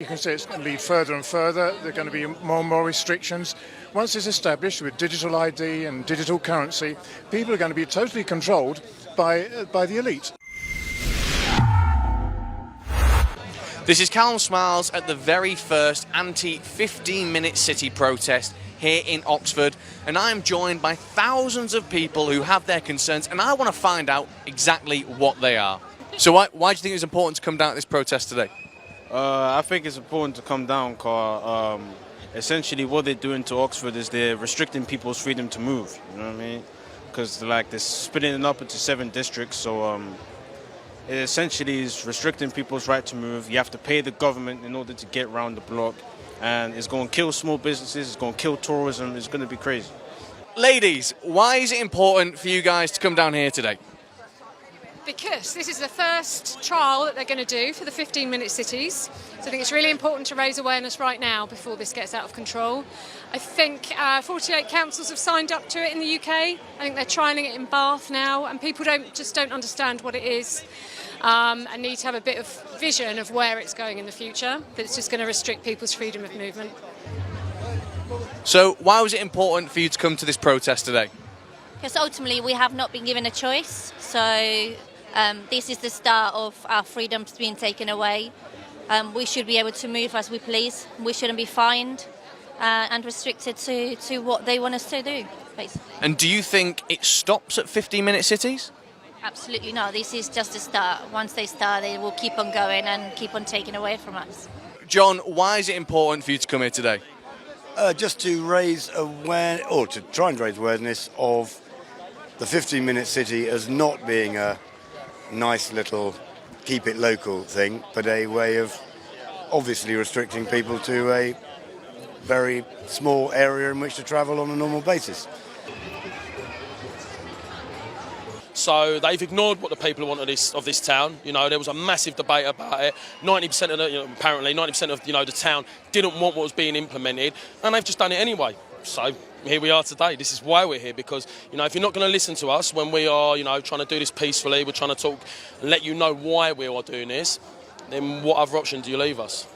You can see it's going to lead further and further. There are going to be more and more restrictions. Once it's established with digital ID and digital currency, people are going to be totally controlled by the elite. This is Callum Smiles at the very first anti-15-minute city protest here in Oxford, and I'm joined by thousands of people who have their concerns, and I want to find out exactly what they are. So why do you think it's important to come down to this protest today? I think it's important to come down because essentially what they're doing to Oxford is they're restricting people's freedom to move, you know what I mean? Because they're splitting it up into 7 districts, so it essentially is restricting people's right to move. You have to pay the government in order to get around the block, and it's going to kill small businesses, it's going to kill tourism, it's going to be crazy. Ladies, why is it important for you guys to come down here today? Because this is the first trial that they're going to do for the 15-minute cities. So I think it's really important to raise awareness right now before this gets out of control. I think 48 councils have signed up to it in the UK. I think they're trialling it in Bath now, and people don't understand what it is and need to have a bit of vision of where it's going in the future. That it's just going to restrict people's freedom of movement. So why was it important for you to come to this protest today? Because ultimately we have not been given a choice, so this is the start of our freedoms being taken away. We should be able to move as we please. We shouldn't be fined and restricted to what they want us to do, basically. And do you think it stops at 15-minute cities? Absolutely not. This is just a start. Once they start, they will keep on going and keep on taking away from us. John, why is it important for you to come here today? Just to raise awareness, or to try and raise awareness of the 15-minute city as not being a nice little keep it local thing, but a way of obviously restricting people to a very small area in which to travel on a normal basis. So they've ignored what the people want of this town. You know, there was a massive debate about it. 90% of apparently 90% of the town didn't want what was being implemented, and they've just done it anyway. So here we are today. This is why we're here, because if you're not going to listen to us when we are trying to do this peacefully, we're trying to talk and let you know why we are doing this, then what other option do you leave us?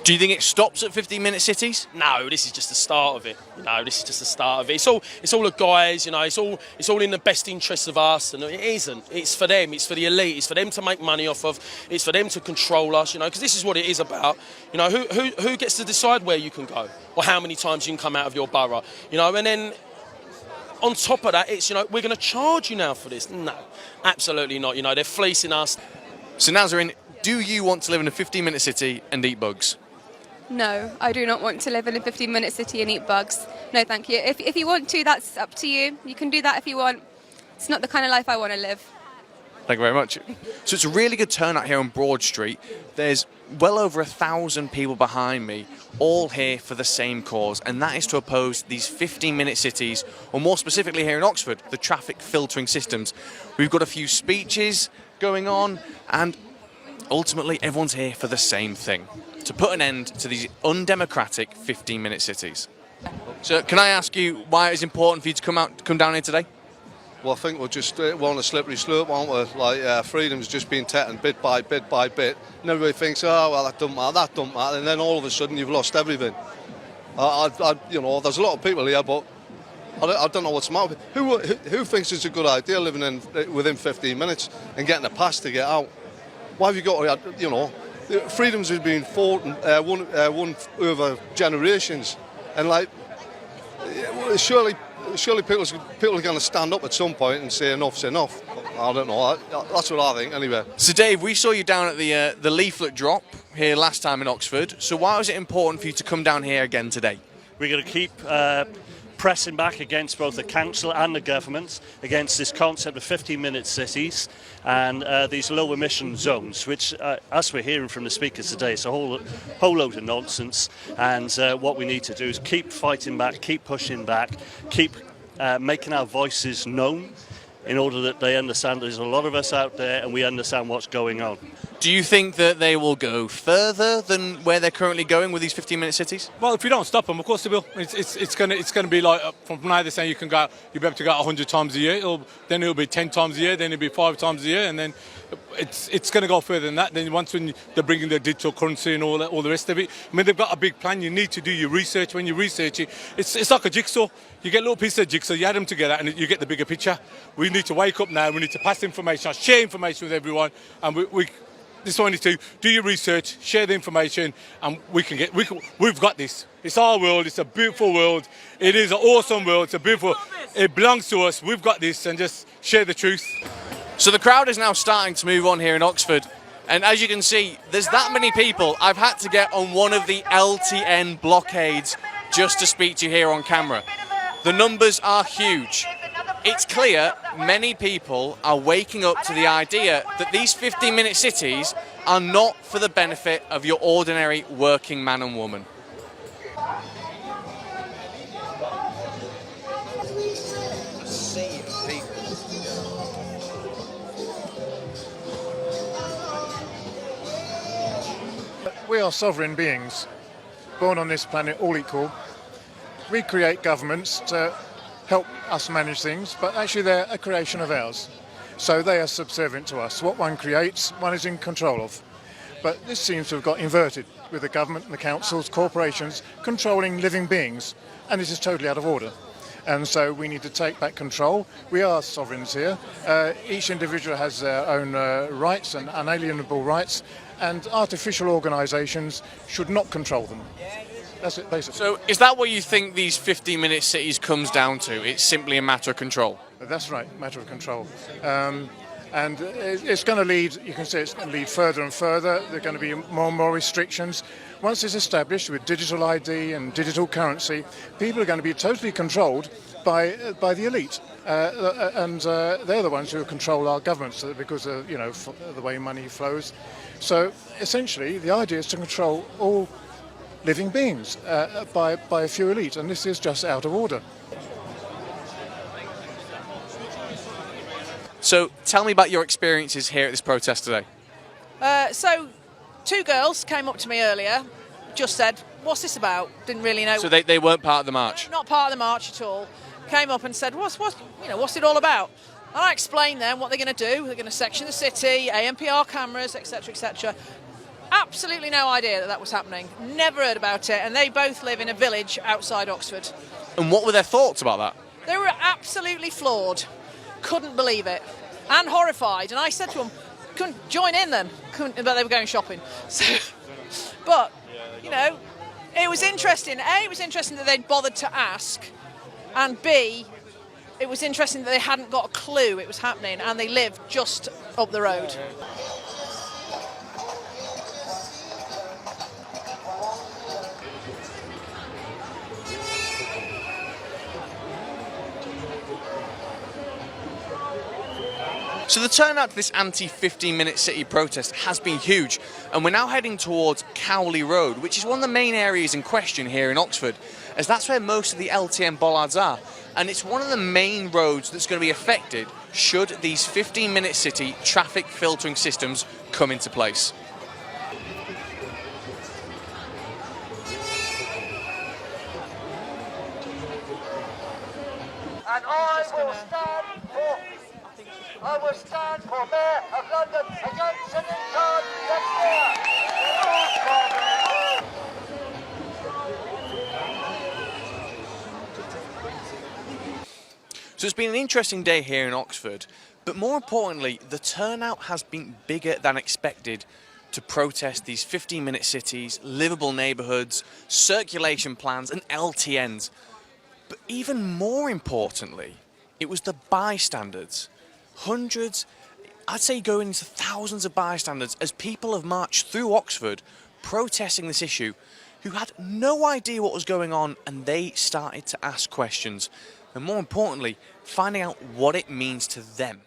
Do you think it stops at 15-minute cities? No, this is just the start of it. This is just the start of it. It's all the guys. It's all in the best interests of us, and it isn't. It's for them. It's for the elite. It's for them to make money off of. It's for them to control us. Because this is what it is about. Who gets to decide where you can go or how many times you can come out of your borough? And then on top of that, it's we're going to charge you now for this. No, absolutely not. They're fleecing us. So Nazarene, do you want to live in a 15-minute city and eat bugs? No, I do not want to live in a 15-minute city and eat bugs. No, thank you. If you want to, that's up to you. You can do that if you want. It's not the kind of life I want to live. Thank you very much. So it's a really good turnout here on Broad Street. There's well over 1,000 people behind me, all here for the same cause, and that is to oppose these 15-minute cities, or more specifically here in Oxford, the traffic filtering systems. We've got a few speeches going on, and ultimately, everyone's here for the same thing, to put an end to these undemocratic 15-minute cities. So, can I ask you why it's important for you to come down here today? Well, I think we're just on a slippery slope, aren't we? Freedom's just being taken bit by bit by bit, and everybody thinks, oh, well, that don't matter, and then all of a sudden you've lost everything. There's a lot of people here, but I don't know what's the matter. Who thinks it's a good idea living within 15 minutes and getting a pass to get out? Why have you got to, freedoms have been fought and won over generations, and surely people are going to stand up at some point and say enough's enough. I don't know. That's what I think, anyway. So, Dave, we saw you down at the leaflet drop here last time in Oxford. So, why was it important for you to come down here again today? We're going to keep pressing back against both the council and the government against this concept of 15-minute cities and these low emission zones, which, as we're hearing from the speakers today, it's a whole load of nonsense. And what we need to do is keep fighting back, keep pushing back, keep making our voices known in order that they understand there's a lot of us out there and we understand what's going on. Do you think that they will go further than where they're currently going with these 15-minute cities? Well, if we don't stop them, of course they will. It's going to be like, from now they're saying you'll be able to go out 100 times a year. Then it'll be 10 times a year, then it'll be 5 times a year, and then it's going to go further than that. Then once when they're bringing the digital currency and all the rest of it, I mean, they've got a big plan. You need to do your research. When you research it, it's like a jigsaw. You get little pieces of jigsaw, you add them together, and you get the bigger picture. We need to wake up now. We need to pass information, share information with everyone, and this is what we need to do your research, share the information, and we've got this. It's our world. It's a beautiful world. It is an awesome world. It's a beautiful. It belongs to us. We've got this, and just share the truth. So the crowd is now starting to move on here in Oxford. And as you can see, there's that many people. I've had to get on one of the LTN blockades just to speak to you here on camera. The numbers are huge. It's clear many people are waking up to the idea that these 15-minute cities are not for the benefit of your ordinary working man and woman. We are sovereign beings, born on this planet all equal. We create governments to help us manage things, but actually they're a creation of ours. So they are subservient to us. What one creates, one is in control of. But this seems to have got inverted, with the government and the councils, corporations controlling living beings, and this is totally out of order. And so we need to take back control. We are sovereigns here. Each individual has their own rights and unalienable rights, and artificial organisations should not control them. That's it, basically. So is that what you think these 15-minute cities comes down to? It's simply a matter of control? That's right, matter of control. And it's going to lead, you can say it's going to lead further and further. There are going to be more and more restrictions. Once it's established with digital ID and digital currency, people are going to be totally controlled by the elite. And they're the ones who control our governments because of, the way money flows. So essentially, the idea is to control all living beings by a few elite, and this is just out of order. So tell me about your experiences here at this protest today. So two girls came up to me earlier, just said, "What's this about?" Didn't really know. So they weren't part of the march? Not part of the march at all. Came up and said, what's it all about? And I explained them what they're going to do. They're going to section the city, ANPR cameras, etc., etc. Absolutely no idea that was happening. Never heard about it. And they both live in a village outside Oxford. And what were their thoughts about that? They were absolutely floored. Couldn't believe it. And horrified. And I said to them, couldn't join in then. But they were going shopping. So, but, it was interesting. A, it was interesting that they'd bothered to ask. And B, it was interesting that they hadn't got a clue it was happening, and they lived just up the road. So the turnout to this anti-15-minute city protest has been huge, and we're now heading towards Cowley Road, which is one of the main areas in question here in Oxford, as that's where most of the LTN bollards are, and it's one of the main roads that's going to be affected should these 15-minute city traffic filtering systems come into place. And I will stand for Mayor of London against an income next year. So it's been an interesting day here in Oxford, but more importantly, the turnout has been bigger than expected to protest these 15-minute cities, livable neighbourhoods, circulation plans and LTNs. But even more importantly, it was the bystanders. Hundreds, I'd say going into thousands of bystanders as people have marched through Oxford protesting this issue who had no idea what was going on, and they started to ask questions and more importantly finding out what it means to them.